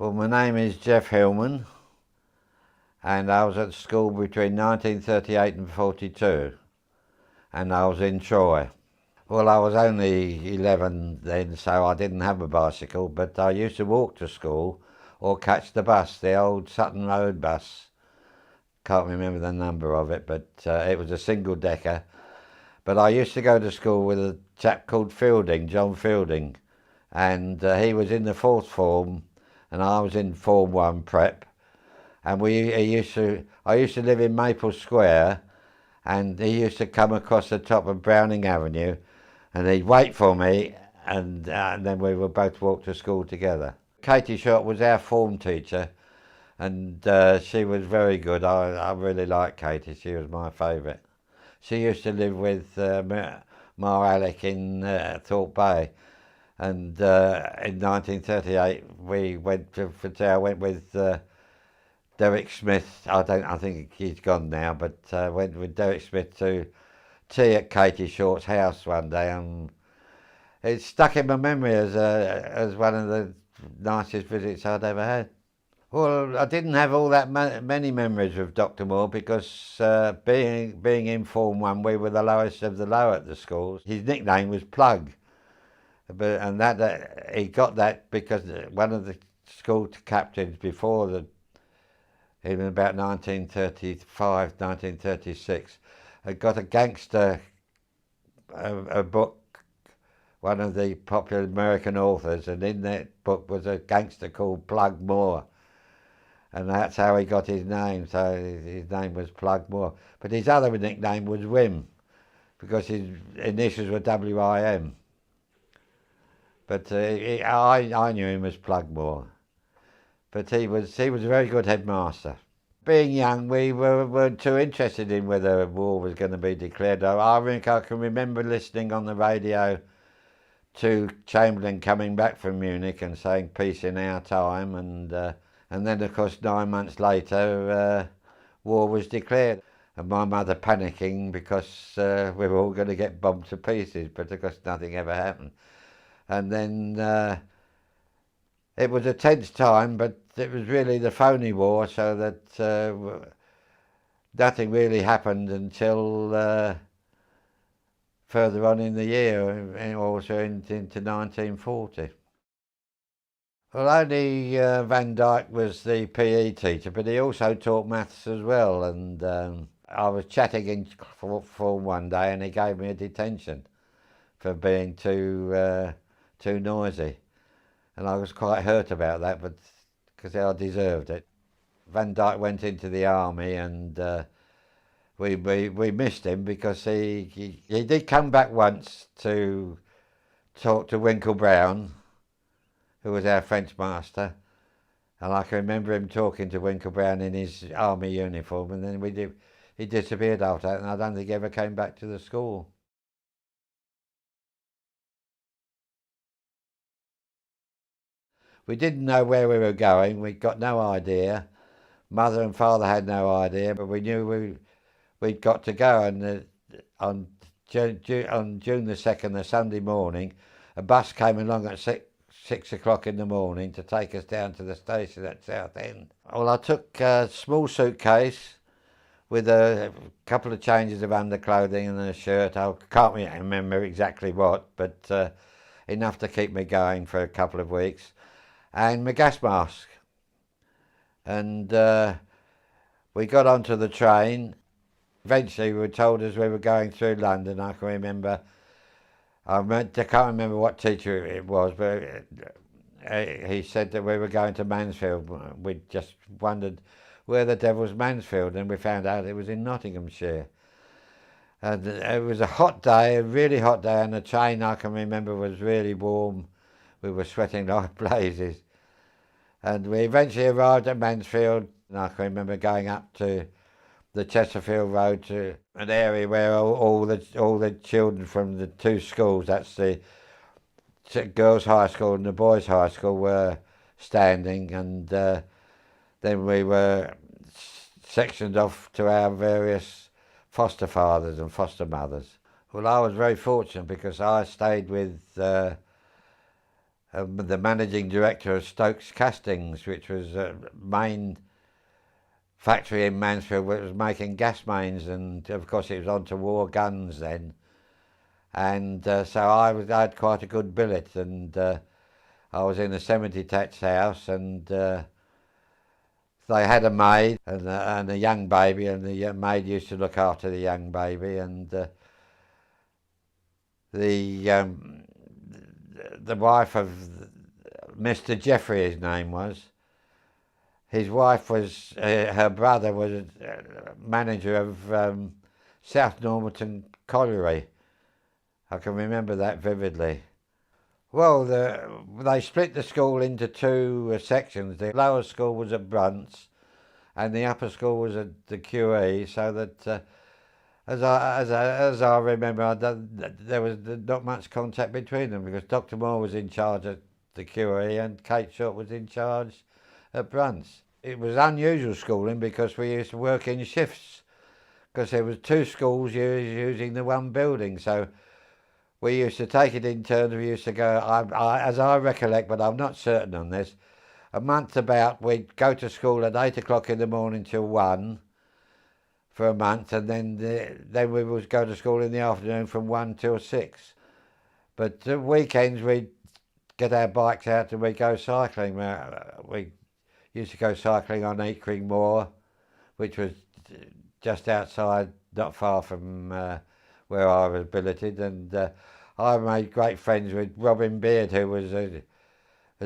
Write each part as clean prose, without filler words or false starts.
Well, my name is Geoff Hillman, and I was at school between 1938 and 42, and I was in Troy. Well, I was only 11 then, so I didn't have a bicycle, but I used to walk to school or catch the bus, the old Sutton Road bus. Can't remember the number of it, but it was a single decker. But I used to go to school with a chap called Fielding, John Fielding, and he was in the fourth form, and I was in Form 1 prep. And I used to live in Maple Square, and he used to come across the top of Browning Avenue, and he'd wait for me, and then we would both walk to school together. Katie Short was our form teacher, and she was very good. I really liked Katie. She was my favourite. She used to live with Ma Alec in Thorpe Bay, and in 1938 we went I went with Derek Smith. I think he's gone now, but went with Derek Smith to tea at Katie Short's house one day, and it stuck in my memory as one of the nicest visits I'd ever had. Well, I didn't have all that many memories of Dr. Moore because being in Form 1, we were the lowest of the low at the schools. His nickname was Plug, and he got that because one of the school captains before in about 1935, 1936, had got a gangster, a book, one of the popular American authors, and in that book was a gangster called Plug Moore. And that's how he got his name, so his name was Plug Moore. But his other nickname was Wim, because his initials were W-I-M. But I knew him as Plug Moore. But he was a very good headmaster. Being young, we weren't too interested in whether war was going to be declared. I can remember listening on the radio to Chamberlain coming back from Munich and saying peace in our time, and then, of course, 9 months later, war was declared. And my mother panicking because we were all going to get bombed to pieces, but of course nothing ever happened. And then it was a tense time, but it was really the phony war, so that nothing really happened until further on in the year, and also into 1940. Well, only Van Dyke was the PE teacher, but he also taught maths as well. And I was chatting in form one day, and he gave me a detention for being too noisy, and I was quite hurt about that, but because I deserved it. Van Dyke went into the army, and we missed him because he did come back once to talk to Winkle Brown, who was our French master, and I can remember him talking to Winkle Brown in his army uniform, and then he disappeared after that, and I don't think he ever came back to the school. We didn't know where we were going. We got no idea. Mother and father had no idea, but we knew we'd got to go. And on June the 2nd, the Sunday morning, a bus came along at 6 o'clock in the morning to take us down to the station at Southend. Well, I took a small suitcase with a couple of changes of underclothing and a shirt. I can't remember exactly what, but enough to keep me going for a couple of weeks, and my gas mask. And we got onto the train. Eventually we were told as we were going through London, I can remember, I can't remember what teacher it was, but he said that we were going to Mansfield. We just wondered where the devil's Mansfield, and we found out it was in Nottinghamshire. And it was a hot day, a really hot day, and the train, I can remember, was really warm. We were sweating like blazes. And we eventually arrived at Mansfield, and I can remember going up to the Chesterfield Road, to an area where all the children from the two schools, that's the girls' high school and the boys' high school, were standing, and then we were sectioned off to our various foster fathers and foster mothers. Well, I was very fortunate because I stayed with the managing director of Stokes Castings, which was a main factory in Mansfield which was making gas mains, and of course it was on to war guns then. And so I had quite a good billet, and I was in a semi-detached house, and they had a maid and a young baby, and the maid used to look after the young baby, and the wife of Mr. Jeffrey, his name was. His wife was, her brother was manager of South Normanton Colliery. I can remember that vividly. Well, they split the school into two sections. The lower school was at Brunt's, and the upper school was at the QE, so that as I remember, there was not much contact between them, because Dr. Moore was in charge at the QE and Kate Short was in charge at Brunt's. It was unusual schooling because we used to work in shifts, because there was two schools using the one building, so we used to take it in turns. We used to go, as I recollect, but I'm not certain on this, a month about, we'd go to school at 8 o'clock in the morning till 1 for a month, and then we would go to school in the afternoon from 1 till 6. But weekends we'd get our bikes out and we'd go cycling. We used to go cycling on Eakring Moor, which was just outside, not far from where I was billeted, and I made great friends with Robin Beard, who was a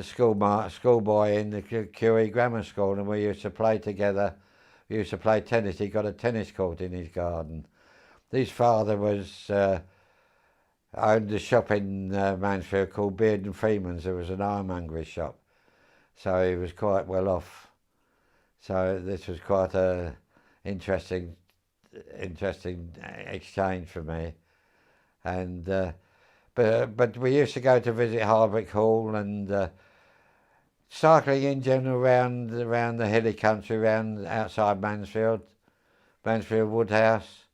schoolboy in the QE Grammar School, and we used to play together. We used to play tennis. He got a tennis court in his garden. His father owned a shop in Mansfield called Beard and Freeman's. There was an ironmongery shop, so he was quite well off. So this was quite a interesting exchange for me. And but we used to go to visit Harbrick Hall, and cycling in general around the hilly country, around outside Mansfield Woodhouse,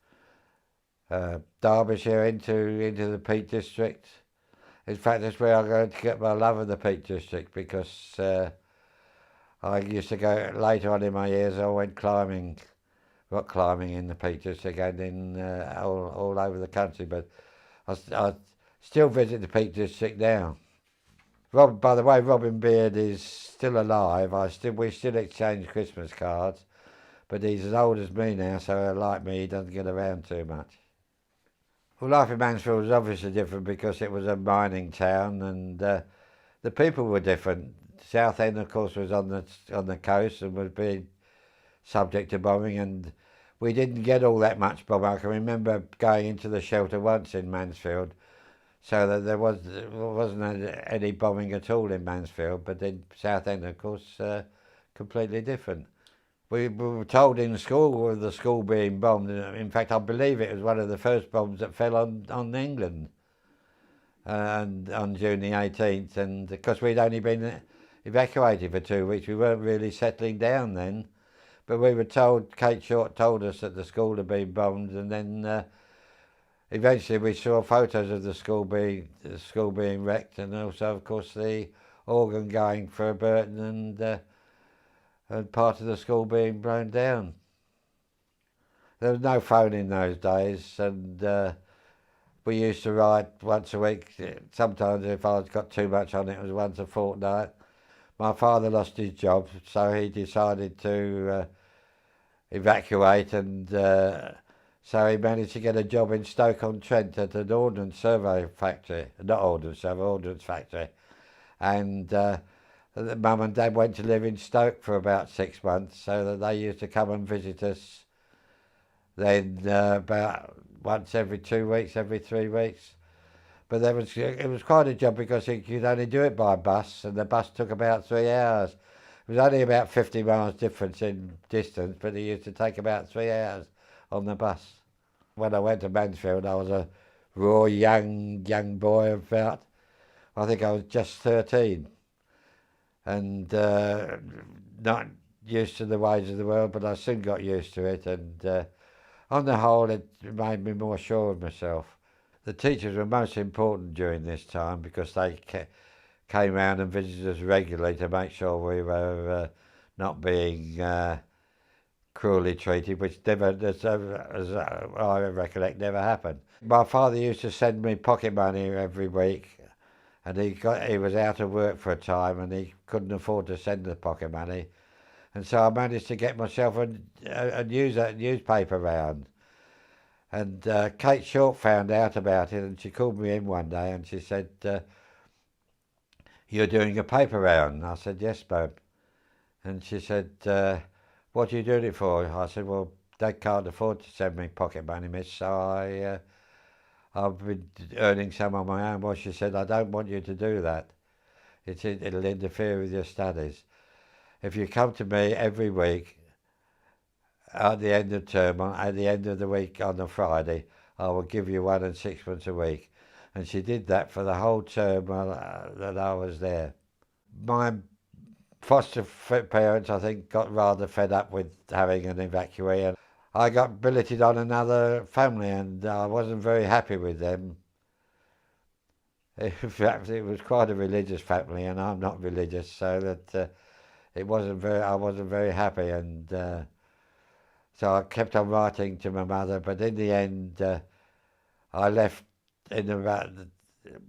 Derbyshire into the Peak District. In fact, that's where I go to get my love of the Peak District, because I used to go later on in my years. I went rock climbing in the Peak District and in all over the country. But I still visit the Peak District now. By the way, Robin Beard is still alive. We still exchange Christmas cards, but he's as old as me now, so like me, he doesn't get around too much. Well, life in Mansfield was obviously different because it was a mining town, and the people were different. Southend, of course, was on the coast and was being subject to bombing, and we didn't get all that much bombing. I can remember going into the shelter once in Mansfield, so that there wasn't any bombing at all in Mansfield, but in Southend, of course, completely different. We were told in school of the school being bombed. In fact, I believe it was one of the first bombs that fell on England and on June the 18th, and because we'd only been evacuated for 2 weeks, we weren't really settling down then. But we were told, Kate Short told us that the school had been bombed, and then eventually we saw photos of the school being wrecked, and also, of course, the organ going for a Burton, and part of the school being blown down. There was no phone in those days, and we used to write once a week. Sometimes if I'd got too much on, it was once a fortnight. My father lost his job, so he decided to evacuate, and so he managed to get a job in Stoke-on-Trent at an ordnance survey factory, ordnance factory. And Mum and Dad went to live in Stoke for about 6 months, so that they used to come and visit us then about once every 2 weeks, every 3 weeks. But it was quite a job because you could only do it by bus, and the bus took about 3 hours. It was only about 50 miles difference in distance, but it used to take about 3 hours on the bus. When I went to Mansfield, I was a raw young boy of about, I think I was just 13, and not used to the ways of the world, but I soon got used to it, and on the whole it made me more sure of myself. The teachers were most important during this time because they came round and visited us regularly to make sure we were not being cruelly treated, which never, as I recollect, never happened. My father used to send me pocket money every week, and he was out of work for a time and he couldn't afford to send the pocket money, and so I managed to get myself a newspaper round. And Kate Short found out about it, and she called me in one day and she said, "You're doing a paper round?" And I said, "Yes, Bob." And she said, "What are you doing it for?" I said, "Well, Dad can't afford to send me pocket money, miss, so I've been earning some on my own." Well, she said, "I don't want you to do that. It'll interfere with your studies. If you come to me every week at the end of term, at the end of the week on a Friday, I will give you 1 and 6pence a week." And she did that for the whole term that I was there. My foster parents, I think, got rather fed up with having an evacuee, and I got billeted on another family, and I wasn't very happy with them. In fact, it was quite a religious family, and I'm not religious, so that I wasn't very happy, and so I kept on writing to my mother. But in the end, I left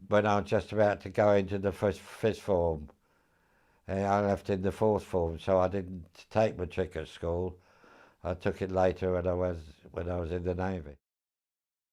when I was just about to go into the fifth form. I left in the fourth form, so I didn't take matric at school. I took it later when I was in the Navy.